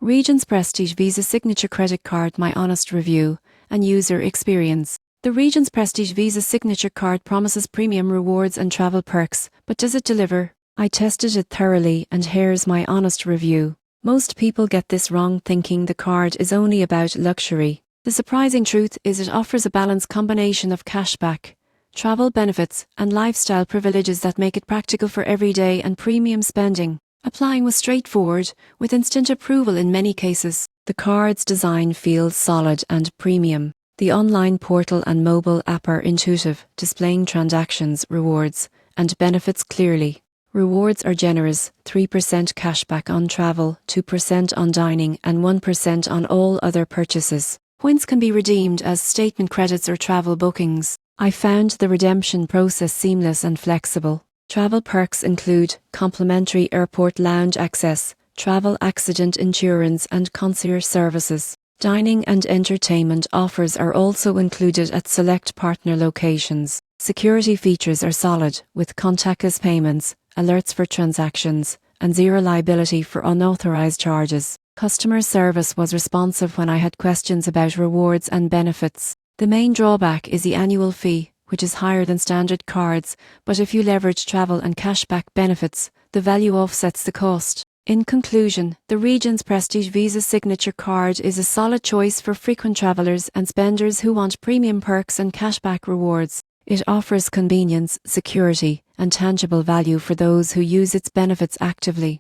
Regions Prestige Visa Signature Credit Card. My honest review and user experience. The Regions Prestige Visa Signature Card promises premium rewards and travel perks, but does it deliver? I tested it thoroughly and here's my honest review. Most people get this wrong, thinking the card is only about luxury. The surprising truth is it offers a balanced combination of cashback, travel benefits, and lifestyle privileges that make it practical for everyday and premium spending. Applying was straightforward, with instant approval in many cases. The card's design feels solid and premium. The online portal and mobile app are intuitive, displaying transactions, rewards, and benefits clearly. Rewards are generous: 3% cashback on travel, 2% on dining, and 1% on all other purchases. Points can be redeemed as statement credits or travel bookings. I found the redemption process seamless and flexible. Travel perks include complimentary airport lounge access, travel accident insurance, and concierge services. Dining and entertainment offers are also included at select partner locations. Security features are solid, with contactless payments, alerts for transactions, and zero liability for unauthorized charges. Customer service was responsive when I had questions about rewards and benefits. The main drawback is the annual fee, which is higher than standard cards, but if you leverage travel and cashback benefits, the value offsets the cost. In conclusion, the Regions Prestige Visa Signature Card is a solid choice for frequent travellers and spenders who want premium perks and cashback rewards. It offers convenience, security, and tangible value for those who use its benefits actively.